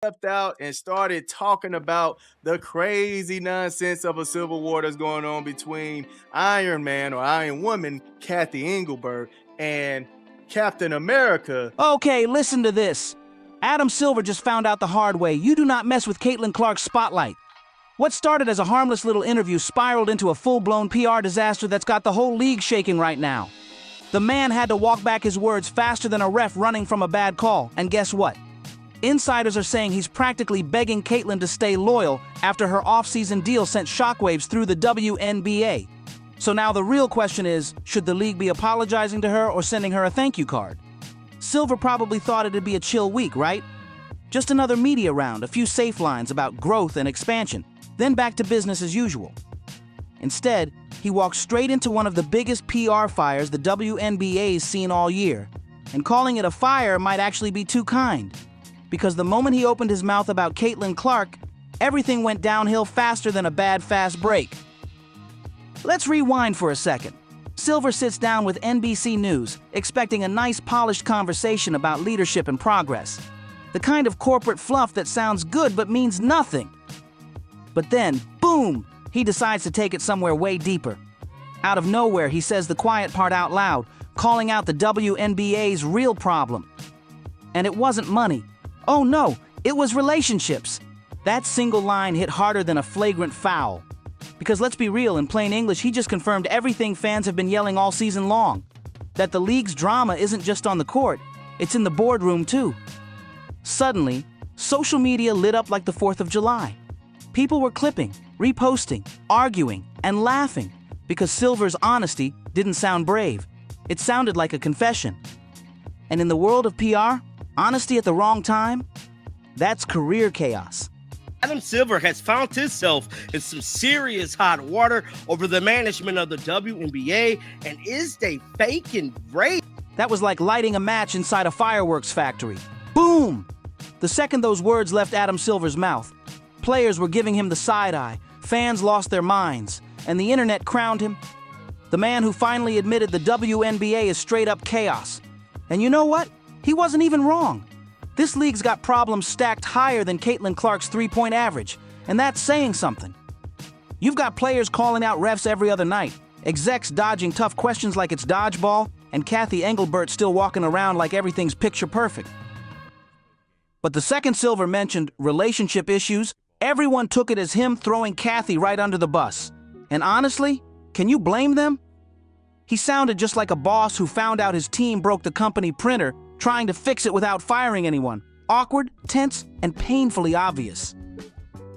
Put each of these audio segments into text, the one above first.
stepped out and started talking about the crazy nonsense of a civil war that's going on between Iron Man or Iron Woman, Kathy Engelberg, and Captain America. Okay, listen to this. Adam Silver just found out the hard way. You do not mess with Caitlin Clark's spotlight. What started as a harmless little interview spiraled into a full-blown PR disaster that's got the whole league shaking right now. The man had to walk back his words faster than a ref running from a bad call, and guess what? Insiders are saying he's practically begging Caitlin to stay loyal after her off-season deal sent shockwaves through the WNBA. So now the real question is, should the league be apologizing to her or sending her a thank you card? Silver probably thought it'd be a chill week, right? Just another media round, a few safe lines about growth and expansion, then back to business as usual. Instead, he walked straight into one of the biggest PR fires the WNBA's seen all year. And calling it a fire might actually be too kind, because the moment he opened his mouth about Caitlin Clark, everything went downhill faster than a bad fast break. Let's rewind for a second. Silver sits down with NBC News, expecting a nice polished conversation about leadership and progress. The kind of corporate fluff that sounds good but means nothing. But then, boom, he decides to take it somewhere way deeper. Out of nowhere, he says the quiet part out loud, calling out the WNBA's real problem. And it wasn't money. Oh no, it was relationships. That single line hit harder than a flagrant foul. Because let's be real, in plain English, he just confirmed everything fans have been yelling all season long. That the league's drama isn't just on the court, it's in the boardroom too. Suddenly, social media lit up like the 4th of July. People were clipping, reposting, arguing, and laughing because Silver's honesty didn't sound brave. It sounded like a confession. And in the world of PR, honesty at the wrong time? That's career chaos. Adam Silver has found himself in some serious hot water over the management of the WNBA, and is they faking great? That was like lighting a match inside a fireworks factory. Boom! The second those words left Adam Silver's mouth, players were giving him the side eye, fans lost their minds, and the internet crowned him the man who finally admitted the WNBA is straight up chaos. And you know what? He wasn't even wrong. This league's got problems stacked higher than Caitlin Clark's three-point average, and that's saying something. You've got players calling out refs every other night, execs dodging tough questions like it's dodgeball, and Kathy Engelbert still walking around like everything's picture perfect. But the second Silver mentioned relationship issues, everyone took it as him throwing Kathy right under the bus. And honestly, can you blame them? He sounded just like a boss who found out his team broke the company printer, trying to fix it without firing anyone. Awkward, tense, and painfully obvious.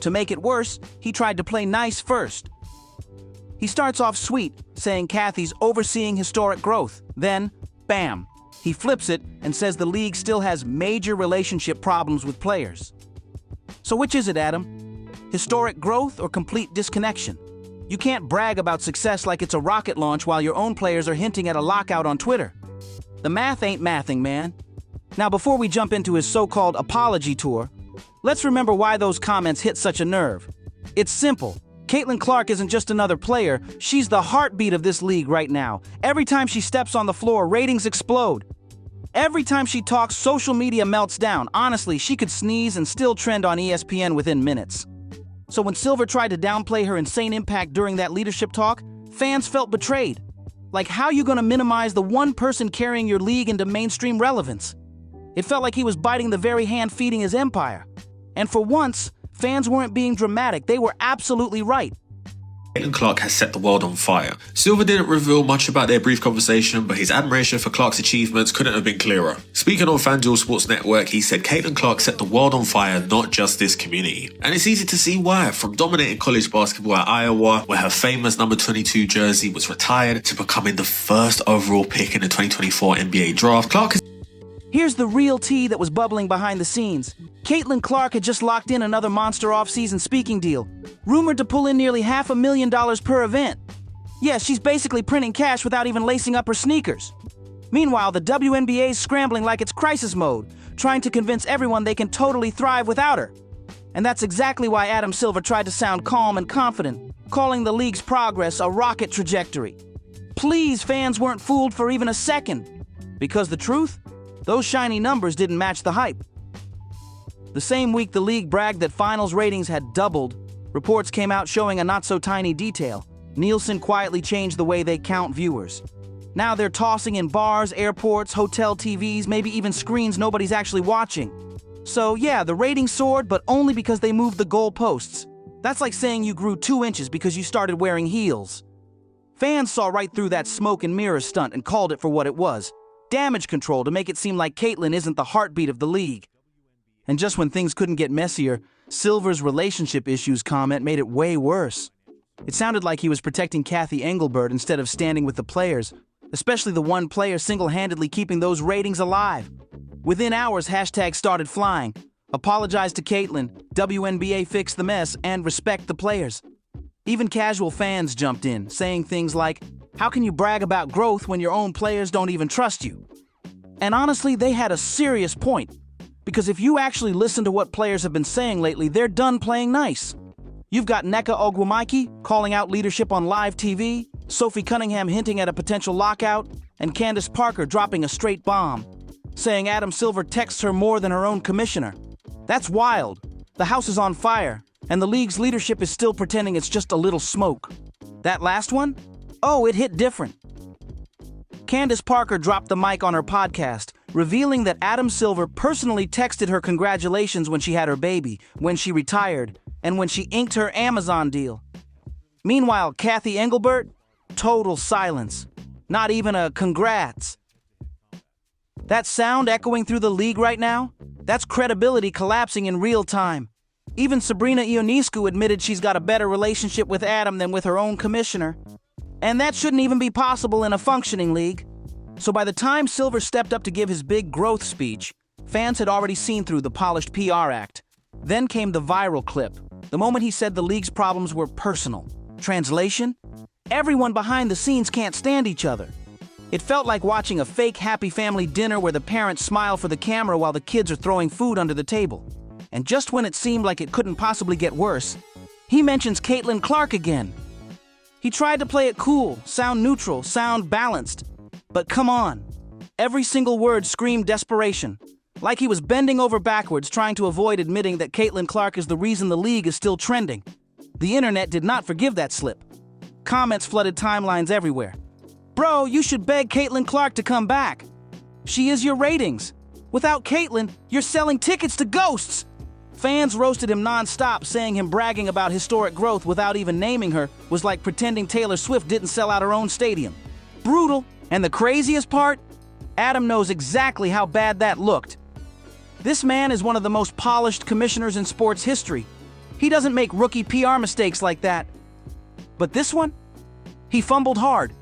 To make it worse, he tried to play nice first. He starts off sweet, saying Kathy's overseeing historic growth. Then, bam, he flips it and says the league still has major relationship problems with players. So which is it, Adam? Historic growth or complete disconnection? You can't brag about success like it's a rocket launch while your own players are hinting at a lockout on Twitter. The math ain't mathing, man. Now, before we jump into his so-called apology tour, let's remember why those comments hit such a nerve. It's simple. Caitlin Clark isn't just another player, she's the heartbeat of this league right now. Every time she steps on the floor, ratings explode. Every time she talks, social media melts down. Honestly, she could sneeze and still trend on ESPN within minutes. So when Silver tried to downplay her insane impact during that leadership talk, fans felt betrayed. Like, how you gonna minimize the one person carrying your league into mainstream relevance? It felt like he was biting the very hand feeding his empire. And for once, fans weren't being dramatic, they were absolutely right. Caitlin Clark has set the world on fire. Silver didn't reveal much about their brief conversation, but his admiration for Clark's achievements couldn't have been clearer. Speaking on FanDuel Sports Network, he said Caitlin Clark set the world on fire, not just this community. And it's easy to see why, from dominating college basketball at Iowa, where her famous number 22 jersey was retired, to becoming the first overall pick in the 2024 NBA draft. Clark has Here's the real tea that was bubbling behind the scenes. Caitlin Clark had just locked in another monster off-season speaking deal, rumored to pull in nearly $500,000 per event. Yeah, she's basically printing cash without even lacing up her sneakers. Meanwhile, the WNBA's scrambling like it's crisis mode, trying to convince everyone they can totally thrive without her. And that's exactly why Adam Silver tried to sound calm and confident, calling the league's progress a rocket trajectory. Please, fans weren't fooled for even a second. Because the truth? Those shiny numbers didn't match the hype. The same week the league bragged that finals ratings had doubled, reports came out showing a not-so-tiny detail. Nielsen quietly changed the way they count viewers. Now they're tossing in bars, airports, hotel TVs, maybe even screens nobody's actually watching. So yeah, the ratings soared, but only because they moved the goalposts. That's like saying you grew 2 inches because you started wearing heels. Fans saw right through that smoke and mirrors stunt and called it for what it was. Damage control to make it seem like Caitlyn isn't the heartbeat of the league. And just when things couldn't get messier, Silver's relationship issues comment made it way worse. It sounded like he was protecting Kathy Engelbert instead of standing with the players, especially the one player single-handedly keeping those ratings alive. Within hours, hashtags started flying. Apologize to Caitlyn, WNBA fix the mess, and respect the players. Even casual fans jumped in, saying things like, how can you brag about growth when your own players don't even trust you? And honestly, they had a serious point. Because if you actually listen to what players have been saying lately, they're done playing nice. You've got Nneka Ogwumike calling out leadership on live TV, Sophie Cunningham hinting at a potential lockout, and Candace Parker dropping a straight bomb, saying Adam Silver texts her more than her own commissioner. That's wild. The house is on fire, and the league's leadership is still pretending it's just a little smoke. That last one? Oh, it hit different. Candace Parker dropped the mic on her podcast, revealing that Adam Silver personally texted her congratulations when she had her baby, when she retired, and when she inked her Amazon deal. Meanwhile, Kathy Engelbert? Total silence. Not even a congrats. That sound echoing through the league right now? That's credibility collapsing in real time. Even Sabrina Ionescu admitted she's got a better relationship with Adam than with her own commissioner. And that shouldn't even be possible in a functioning league. So by the time Silver stepped up to give his big growth speech, fans had already seen through the polished PR act. Then came the viral clip, the moment he said the league's problems were personal. Translation? Everyone behind the scenes can't stand each other. It felt like watching a fake happy family dinner where the parents smile for the camera while the kids are throwing food under the table. And just when it seemed like it couldn't possibly get worse, he mentions Caitlin Clark again. He tried to play it cool, sound neutral, sound balanced. But come on. Every single word screamed desperation. Like he was bending over backwards trying to avoid admitting that Caitlin Clark is the reason the league is still trending. The internet did not forgive that slip. Comments flooded timelines everywhere. Bro, you should beg Caitlin Clark to come back. She is your ratings. Without Caitlin, you're selling tickets to ghosts. Fans roasted him non-stop, saying him bragging about historic growth without even naming her was like pretending Taylor Swift didn't sell out her own stadium. Brutal. And the craziest part? Adam knows exactly how bad that looked. This man is one of the most polished commissioners in sports history. He doesn't make rookie PR mistakes like that. But this one? He fumbled hard.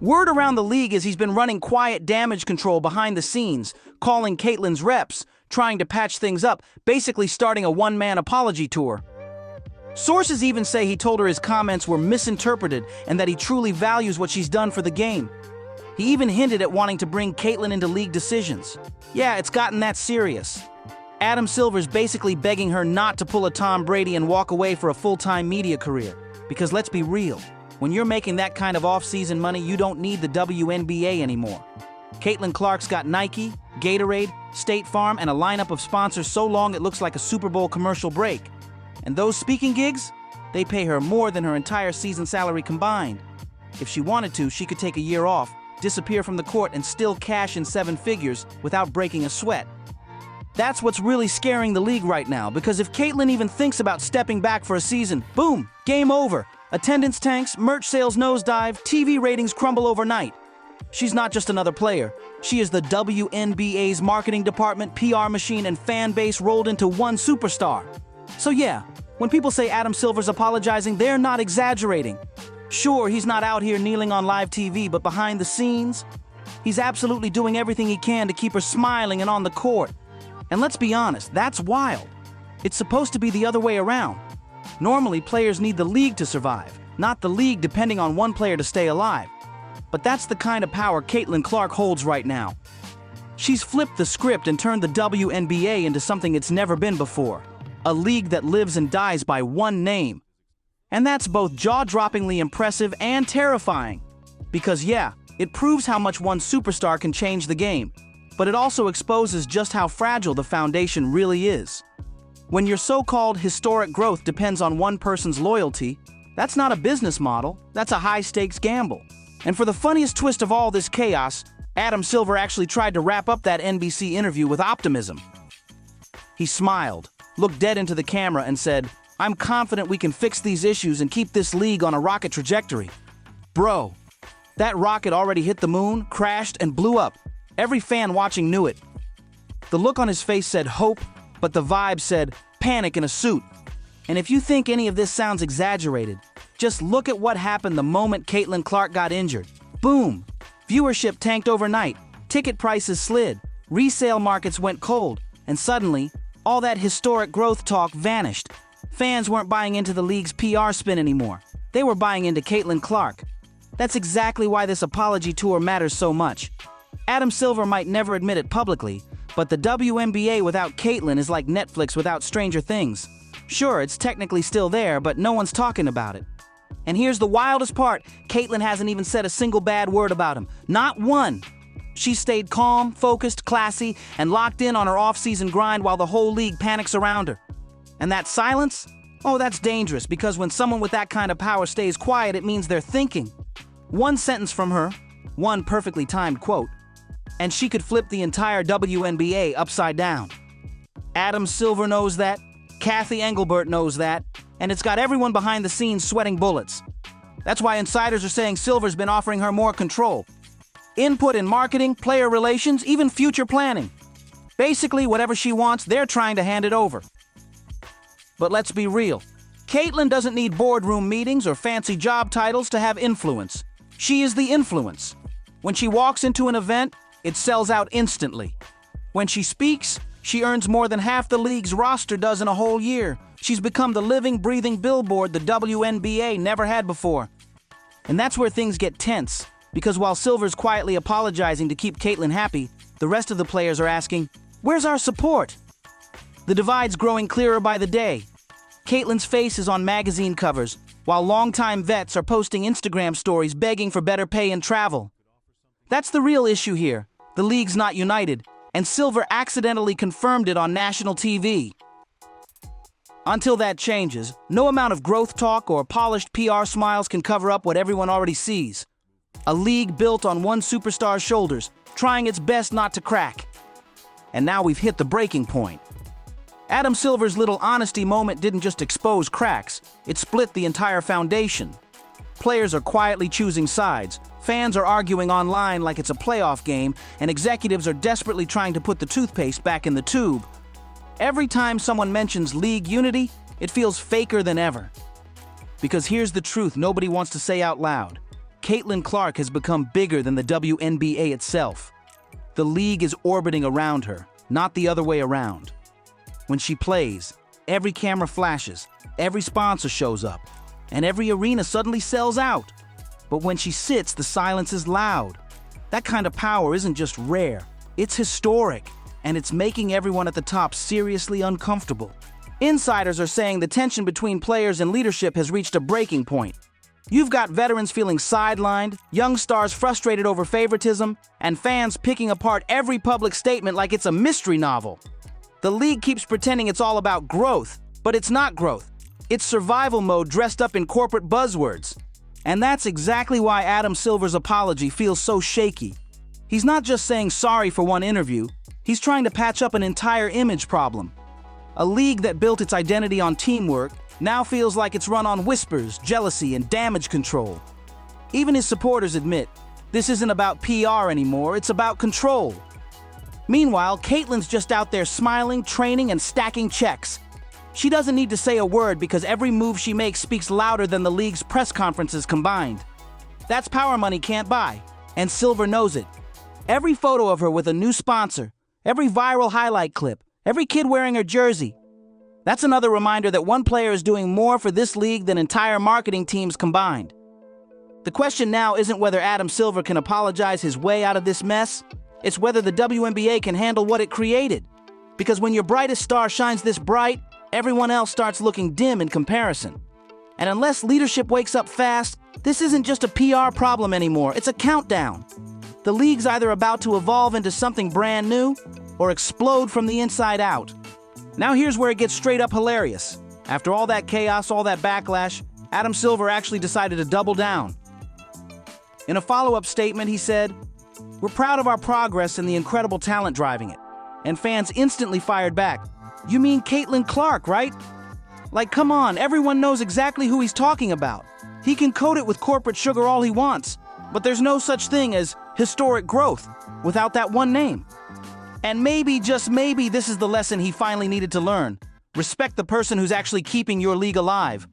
Word around the league is he's been running quiet damage control behind the scenes, calling Caitlyn's reps, trying to patch things up, basically starting a one-man apology tour. Sources even say he told her his comments were misinterpreted and that he truly values what she's done for the game. He even hinted at wanting to bring Caitlyn into league decisions. Yeah, it's gotten that serious. Adam Silver's basically begging her not to pull a Tom Brady and walk away for a full-time media career. Because let's be real, when you're making that kind of off-season money, you don't need the WNBA anymore. Caitlin Clark's got Nike, Gatorade, State Farm, and a lineup of sponsors so long it looks like a Super Bowl commercial break. And those speaking gigs? They pay her more than her entire season salary combined. If she wanted to, she could take a year off, disappear from the court, and still cash in 7 figures without breaking a sweat. That's what's really scaring the league right now, because if Caitlyn even thinks about stepping back for a season, boom, game over. Attendance tanks, merch sales nosedive, TV ratings crumble overnight. She's not just another player. She is the WNBA's marketing department, PR machine, and fan base rolled into one superstar. So yeah, when people say Adam Silver's apologizing, they're not exaggerating. Sure, he's not out here kneeling on live TV, but behind the scenes, he's absolutely doing everything he can to keep her smiling and on the court. And let's be honest, that's wild. It's supposed to be the other way around. Normally, players need the league to survive, not the league depending on one player to stay alive. But that's the kind of power Caitlin Clark holds right now. She's flipped the script and turned the WNBA into something it's never been before. A league that lives and dies by one name. And that's both jaw-droppingly impressive and terrifying. Because yeah, it proves how much one superstar can change the game. But it also exposes just how fragile the foundation really is. When your so-called historic growth depends on one person's loyalty, that's not a business model, that's a high-stakes gamble. And for the funniest twist of all this chaos, Adam Silver actually tried to wrap up that NBC interview with optimism. He smiled, looked dead into the camera and said, "I'm confident we can fix these issues and keep this league on a rocket trajectory." Bro, that rocket already hit the moon, crashed, and blew up. Every fan watching knew it. The look on his face said hope, but the vibe said panic in a suit. And if you think any of this sounds exaggerated, just look at what happened the moment Caitlin Clark got injured. Boom! Viewership tanked overnight, ticket prices slid, resale markets went cold, and suddenly, all that historic growth talk vanished. Fans weren't buying into the league's PR spin anymore. They were buying into Caitlin Clark. That's exactly why this apology tour matters so much. Adam Silver might never admit it publicly, but the WNBA without Caitlin is like Netflix without Stranger Things. Sure, it's technically still there, but no one's talking about it. And here's the wildest part, Caitlin hasn't even said a single bad word about him. Not one. She stayed calm, focused, classy, and locked in on her off-season grind while the whole league panics around her. And that silence? Oh, that's dangerous, because when someone with that kind of power stays quiet, it means they're thinking. One sentence from her, one perfectly timed quote, and she could flip the entire WNBA upside down. Adam Silver knows that, Kathy Engelbert knows that, and it's got everyone behind the scenes sweating bullets. That's why insiders are saying Silver's been offering her more control. Input in marketing, player relations, even future planning. Basically, whatever she wants, they're trying to hand it over. But let's be real. Caitlin doesn't need boardroom meetings or fancy job titles to have influence. She is the influence. When she walks into an event, it sells out instantly. When she speaks, she earns more than half the league's roster does in a whole year. She's become the living, breathing billboard the WNBA never had before. And that's where things get tense, because while Silver's quietly apologizing to keep Caitlin happy, the rest of the players are asking, "Where's our support?" The divide's growing clearer by the day. Caitlin's face is on magazine covers, while longtime vets are posting Instagram stories begging for better pay and travel. That's the real issue here. The league's not united, and Silver accidentally confirmed it on national TV. Until that changes, no amount of growth talk or polished PR smiles can cover up what everyone already sees. A league built on one superstar's shoulders, trying its best not to crack. And now we've hit the breaking point. Adam Silver's little honesty moment didn't just expose cracks, it split the entire foundation. Players are quietly choosing sides, fans are arguing online like it's a playoff game, and executives are desperately trying to put the toothpaste back in the tube. Every time someone mentions league unity, it feels faker than ever. Because here's the truth nobody wants to say out loud. Caitlin Clark has become bigger than the WNBA itself. The league is orbiting around her, not the other way around. When she plays, every camera flashes, every sponsor shows up, and every arena suddenly sells out. But when she sits, the silence is loud. That kind of power isn't just rare, it's historic, and it's making everyone at the top seriously uncomfortable. Insiders are saying the tension between players and leadership has reached a breaking point. You've got veterans feeling sidelined, young stars frustrated over favoritism, and fans picking apart every public statement like it's a mystery novel. The league keeps pretending it's all about growth, but it's not growth. It's survival mode dressed up in corporate buzzwords. And that's exactly why Adam Silver's apology feels so shaky. He's not just saying sorry for one interview, he's trying to patch up an entire image problem. A league that built its identity on teamwork now feels like it's run on whispers, jealousy, and damage control. Even his supporters admit, this isn't about PR anymore, it's about control. Meanwhile, Caitlin's just out there smiling, training, and stacking checks. She doesn't need to say a word because every move she makes speaks louder than the league's press conferences combined. That's power money can't buy, and Silver knows it. Every photo of her with a new sponsor, every viral highlight clip, every kid wearing her jersey. That's another reminder that one player is doing more for this league than entire marketing teams combined. The question now isn't whether Adam Silver can apologize his way out of this mess. It's whether the WNBA can handle what it created. Because when your brightest star shines this bright, everyone else starts looking dim in comparison. And unless leadership wakes up fast, this isn't just a PR problem anymore, it's a countdown. The league's either about to evolve into something brand new or explode from the inside out. Now here's where it gets straight up hilarious. After all that chaos, all that backlash, Adam Silver actually decided to double down. In a follow-up statement, he said, "We're proud of our progress and the incredible talent driving it." And fans instantly fired back. "You mean Caitlin Clark, right? Like, come on, everyone knows exactly who he's talking about. He can coat it with corporate sugar all he wants, but there's no such thing as historic growth without that one name." And maybe, just maybe, this is the lesson he finally needed to learn. Respect the person who's actually keeping your league alive.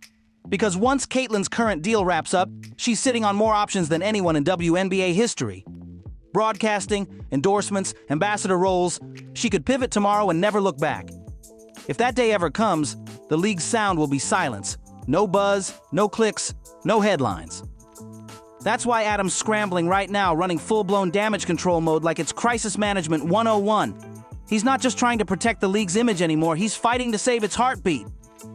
Because once Caitlin's current deal wraps up, she's sitting on more options than anyone in WNBA history. Broadcasting, endorsements, ambassador roles, she could pivot tomorrow and never look back. If that day ever comes, the league's sound will be silence. No buzz, no clicks, no headlines. That's why Adam's scrambling right now, running full-blown damage control mode like it's Crisis Management 101. He's not just trying to protect the league's image anymore, he's fighting to save its heartbeat.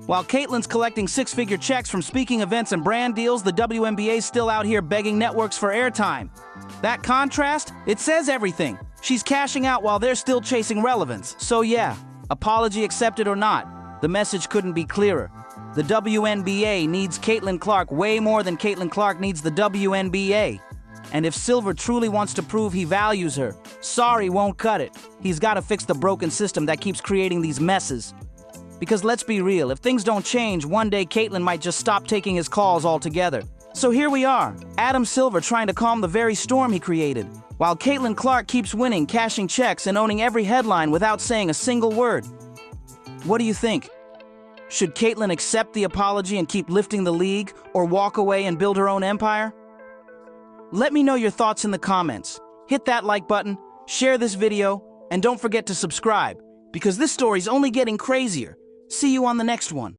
While Caitlin's collecting six-figure checks from speaking events and brand deals, the WNBA's still out here begging networks for airtime. That contrast, it says everything. She's cashing out while they're still chasing relevance. So yeah, apology accepted or not, the message couldn't be clearer. The WNBA needs Caitlin Clark way more than Caitlin Clark needs the WNBA. And if Silver truly wants to prove he values her, sorry won't cut it. He's got to fix the broken system that keeps creating these messes. Because let's be real, if things don't change, one day Caitlin might just stop taking his calls altogether. So here we are, Adam Silver trying to calm the very storm he created, while Caitlin Clark keeps winning, cashing checks, and owning every headline without saying a single word. What do you think? Should Caitlin accept the apology and keep lifting the league, or walk away and build her own empire? Let me know your thoughts in the comments. Hit that like button, share this video, and don't forget to subscribe, because this story's only getting crazier. See you on the next one.